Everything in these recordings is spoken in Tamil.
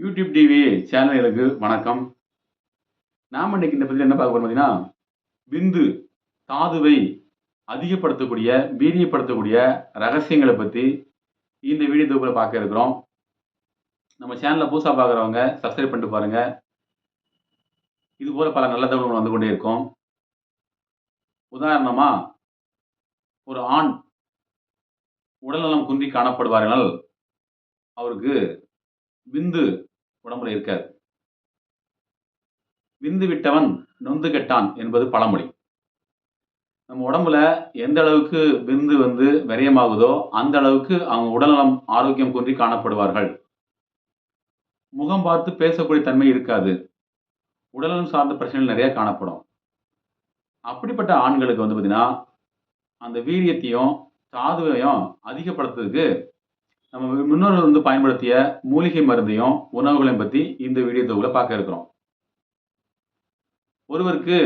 யூடியூப் டிவி சேனல்களுக்கு வணக்கம். நாம இன்னைக்கு இந்த பதிவுல என்ன பார்க்க போறோம் பார்த்தீங்கன்னா, விந்து தாதுவை அதிகப்படுத்தக்கூடிய, வீரியப்படுத்தக்கூடிய ரகசியங்கள பத்தி இந்த வீடியோ தொகுப்புல பார்க்க இருக்கிறோம். நம்ம சேனல புதுசா பார்க்குறவங்க சப்ஸ்கிரைப் பண்ணிட்டு பாருங்க. இது போல பல நல்ல தகவல்கள் வந்து கொண்டே இருக்கும். உதாரணமா, ஒரு ஆண் உடல்நலம் குன்றி காணப்படுவாரானால், அவருக்கு விந்து உடம்புல இருக்காது. விந்து விட்டவன் நொந்து கெட்டான் என்பது பழமொழி. நம்ம உடம்புல எந்த அளவுக்கு விந்து விரயமாகுதோ, அந்த அளவுக்கு அவங்க உடல்நலம் ஆரோக்கியம் குன்றி காணப்படுவார்கள். முகம் பார்த்து பேசக்கூடிய தன்மை இருக்காது. உடல்நலம் சார்ந்த பிரச்சனைகள் நிறைய காணப்படும். அப்படிப்பட்ட ஆண்களுக்கு பார்த்தீங்கன்னா, அந்த வீரியத்தையும், தாதுவையும் அதிகப்படுத்துறதுக்கு நம்ம முன்னோர்கள் பயன்படுத்திய மூலிகை மருந்தையும், உணவுகளையும் பத்தி இந்த வீடியோ தொகுப்புல பார்க்க இருக்கிறோம். ஒருவருக்கு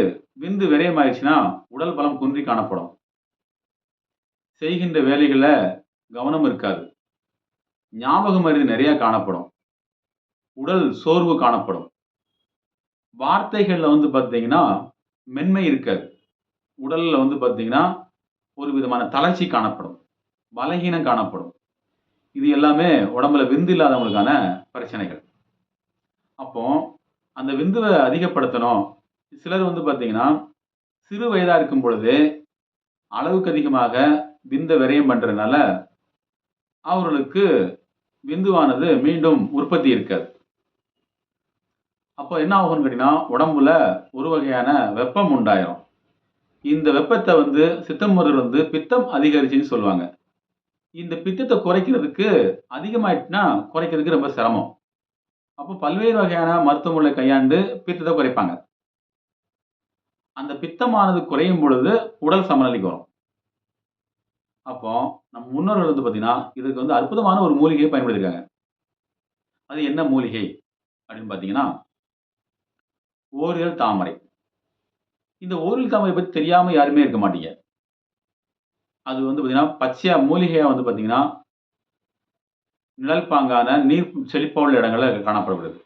விந்து விரயமாயிருச்சுன்னா, உடல் பலம் குன்றி காணப்படும். செய்கின்ற வேலைகள்ல கவனம் இருக்காது. ஞாபக மறதி நிறைய காணப்படும். உடல் சோர்வு காணப்படும். வார்த்தைகள்ல பார்த்தீங்கன்னா, மென்மை இருக்காது. உடல்ல பார்த்தீங்கன்னா, ஒரு விதமான தளர்ச்சி காணப்படும். பலகீனம் காணப்படும். இது எல்லாமே உடம்புல விந்து இல்லாதவங்களுக்கான பிரச்சனைகள். அப்போ அந்த விந்துவ அதிகப்படுத்தணும். சிலர் பார்த்தீங்கன்னா, சிறு வயதா இருக்கும் பொழுதே அளவுக்கு அதிகமாக விந்த விரயம் பண்றதுனால, அவர்களுக்கு விந்துவானது மீண்டும் உற்பத்தி இருக்காது. அப்போ என்ன ஆகும்னு கேட்டீங்கன்னா, உடம்புல ஒரு வகையான வெப்பம் உண்டாயிரும். இந்த வெப்பத்த சித்த மருத்துவர் பித்தம் அதிகரிச்சுன்னு சொல்லுவாங்க. இந்த பித்தத்த குறைக்கிறதுக்கு அதிகமாயிட்டுனா, குறைக்கிறதுக்கு ரொம்ப சிரமம். அப்போ பல்வேறு வகையான மருத்துவ முறைகளை கையாண்டு பித்தத்த குறைப்பாங்க. அந்த பித்தமானது குறையும் பொழுது உடல் சமநிலைக்கு வரும். அப்போ நம் முன்னோர்கள் பார்த்தீங்கன்னா, இதுக்கு அற்புதமான ஒரு மூலிகையை பயன்படுத்தியிருக்காங்க. அது என்ன மூலிகை அப்படின்னு பார்த்தீங்கன்னா, ஓரியல் தாமரை. இந்த ஓரியல் தாமரை பத்தி தெரியாம யாருமே இருக்க மாட்டீங்க. அது பார்த்தீங்கன்னா, பச்சையா மூலிகையா பார்த்தீங்கன்னா, நிழல் பாங்கான நீர் செழிப்பா உள்ள இடங்கள்ல காணப்படுகிறது.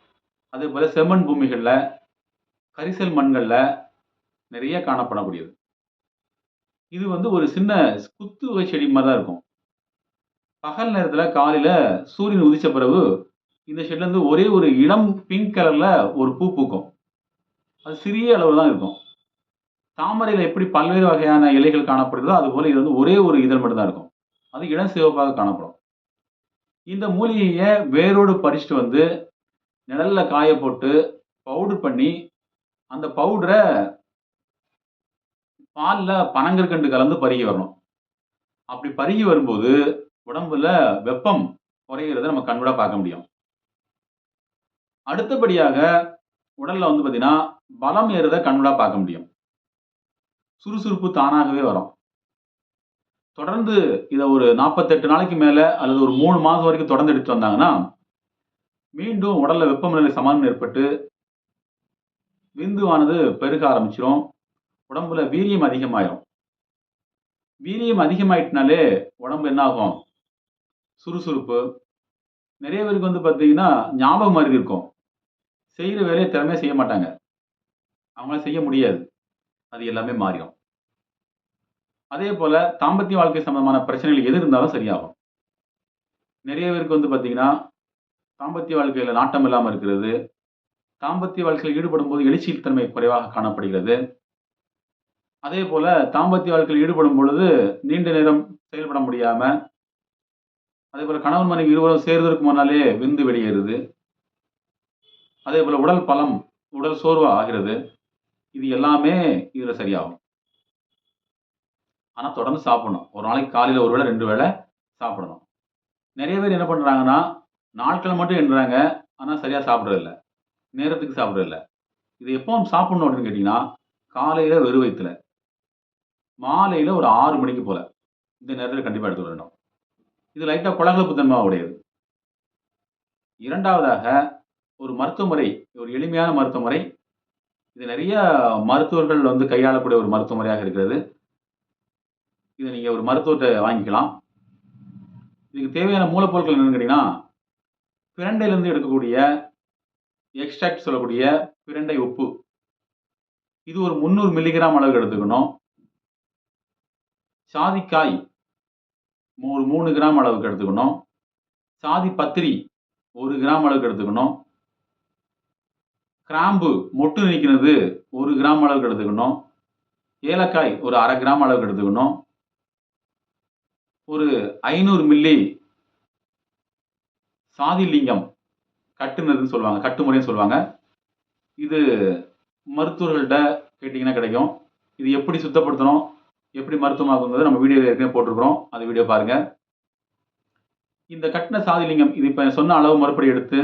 அதேபோல செம்மண் பூமிகள்ல, கரிசல் மண்கள்ல நிறைய காணப்படக்கூடியது. இது ஒரு சின்ன குத்து வகை செடி மாரி தான் இருக்கும். பகல் நேரத்தில காலையில சூரியன் உதிச்ச பிறகு, இந்த செடிலருந்து ஒரே ஒரு இளம் பிங்க் கலர்ல ஒரு பூ பூக்கும். அது சிறிய அளவுல தான் இருக்கும். தாமரையில எப்படி பல்வேறு வகையான இலைகள் காணப்படுதோ, அதுபோல இது ஒரே ஒரு இதழ் மட்டும் தான் இருக்கும். அது இளம் சிவப்பாக காணப்படும். இந்த மூலிகைய வேரோடு பறிச்சுட்டு நிழல்ல காய போட்டு, பவுடர் பண்ணி, அந்த பவுடர பால்ல பனங்கற்கண்டு கலந்து பருகி வரணும். அப்படி பருகி வரும்போது, உடம்புல வெப்பம் குறையிறத நம்ம கண்கூடா பார்க்க முடியும். அடுத்தபடியாக உடல்ல பார்த்தீங்கன்னா, பலம் ஏறுறத கண்கூடா பார்க்க முடியும். சுறுசுறுப்பு தானாகவே வரும். தொடர்ந்து இத ஒரு 48 நாளைக்கு மேல அல்லது ஒரு 3 மாசம் வரைக்கும் தொடர்ந்து எடுத்துட்டு வந்தாங்கன்னா, மீண்டும் உடல்ல வெப்பநிலை சமநிலை ஏற்பட்டு, விந்துவானது பெருக ஆரம்பிச்சுரும். உடம்புல வீரியம் அதிகமாயிரும். வீரியம் அதிகமாயிட்டுனாலே உடம்பு என்ன ஆகும்? சுறுசுறுப்பு. நிறைய பேருக்கு பார்த்தீங்கன்னா, ஞாபக மறதி இருக்கும். செய்ற வேலைய திறமையா செய்ய மாட்டாங்க. அவங்களால செய்ய முடியாது. அது எல்லாமே மாறிரும். அதேபோல தாம்பத்திய வாழ்க்கை சம்பந்தமான பிரச்சனைகள் எது இருந்தாலும் சரியாகும். நிறைய பேருக்கு பார்த்தீங்கன்னா, தாம்பத்திய வாழ்க்கையில நாட்டம் இல்லாம இருக்கிறது. தாம்பத்திய வாழ்க்கையில் ஈடுபடும்போது எழுச்சித் தன்மை குறைவாக காணப்படுகிறது. அதேபோல தாம்பத்திய வாழ்க்கையில் ஈடுபடும் பொழுது நீண்ட நேரம் செயல்பட முடியாம, அதேபோல கணவன் மனைவி இருவரும் சேர்வதற்கு முன்னாலே விந்து வெளியேறுது. அதேபோல உடல் பலம், உடல் சோர்வா ஆகிறது. இது எல்லாமே இதுல சரியாகும். ஆனா தொடர்ந்து சாப்பிடணும். ஒரு நாளைக்கு காலையில 1 வேள, 2 வேள சாப்பிடணும். நிறைய பேர் என்ன பண்றாங்கன்னா, நாட்கள் மட்டும் எண்ணுறாங்க. ஆனா சரியா சாப்பிடுறதில்ல. நேரத்துக்கு சாப்பிடுறதில்ல. இது எப்போ சாப்பிடணும் அப்படின்னு கேட்டீங்கன்னா, காலையில வெறும் வயித்துல. மாலையில ஒரு 6 மணிக்கு போல. இந்த நேரத்தில கண்டிப்பா எடுத்துக்க வேண்டும். இது லைட்டா கொழகொழப்பு தன்மை உடையது. 2வதாக ஒரு மருத்துவ முறை, ஒரு எளிமையான மருத்துவ முறை. இது நிறைய மருத்துவர்கள் கையாளக்கூடிய ஒரு மருத்துவ முறையாக இருக்கிறது. இத நீங்க ஒரு மருத்துவர்ட்ட வாங்கிக்கலாம். இதுக்கு தேவையான மூலப்பொருட்கள் என்னன்னு கேட்டீங்கன்னா, பிரண்டையிலிருந்து எடுக்கக்கூடிய எக்ஸ்ட்ராக்ட் சொல்லக்கூடிய பிரண்டை உப்பு. இது ஒரு 300 மில்லிகிராம் அளவுக்கு எடுத்துக்கணும். சாதிக்காய் ஒரு 3 கிராம் அளவுக்கு எடுத்துக்கணும். சாதி பத்திரி 1 கிராம் அளவுக்கு எடுத்துக்கணும். கிராம்பு மொட்டு நீக்கினது 1 கிராம் அளவுக்கு எடுத்துக்கணும். ஏலக்காய் ஒரு 1/2 கிராம் அளவுக்கு எடுத்துக்கணும். ஒரு 500 மில்லி சாதி லிங்கம் கட்டுனதுன்னு சொல்லுவாங்க, கட்டு முறைன்னு சொல்லுவாங்க. இது மருத்துவர்கள்ட்ட கேட்டீங்கன்னா கிடைக்கும். இது எப்படி சுத்தப்படுத்தணும், எப்படி மருத்துவமாகுங்கிறத நம்ம வீடியோ ஏற்கனவே போட்டிருக்கிறோம். அந்த வீடியோ பாருங்க. இந்த கட்டின சாதி லிங்கம் இது இப்ப சொன்ன அளவு முறைப்படி எடுத்து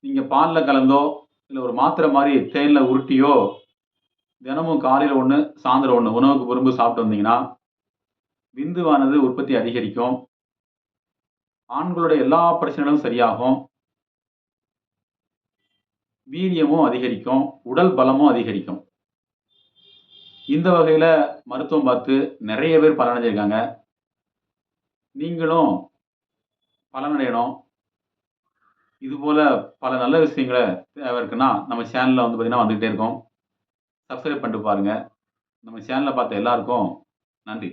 நீங்க பால்ல கலந்தோ, இல்ல ஒரு மாத்திரை மாரி தேன்ல உருட்டியோ, தினமும் காலையில 1, சாயந்தரம் 1 உணவுக்கு விரும்பி சாப்பிட்டு வந்தீங்கன்னா, விந்துவானது உற்பத்தி அதிகரிக்கும். ஆண்களுடைய எல்லா பிரச்சனைகளும் சரியாகும். வீரியமும் அதிகரிக்கும். உடல் பலமும் அதிகரிக்கும். இந்த வகையில மருத்துவம் பார்த்து நெறைய பேர் பலனடைஞ்சிருக்காங்க. நீங்களும் பலனடையணும். இதுபோல பல நல்ல விஷயங்கள தேவை இருக்குன்னா, நம்ம சேனல்ல வந்து பார்த்தீங்கன்னா வந்துகிட்டே இருக்கும். சப்ஸ்கிரைப் பண்ணிட்டு பாருங்க. நம்ம சேனல பார்த்த எல்லாருக்கும் நன்றி.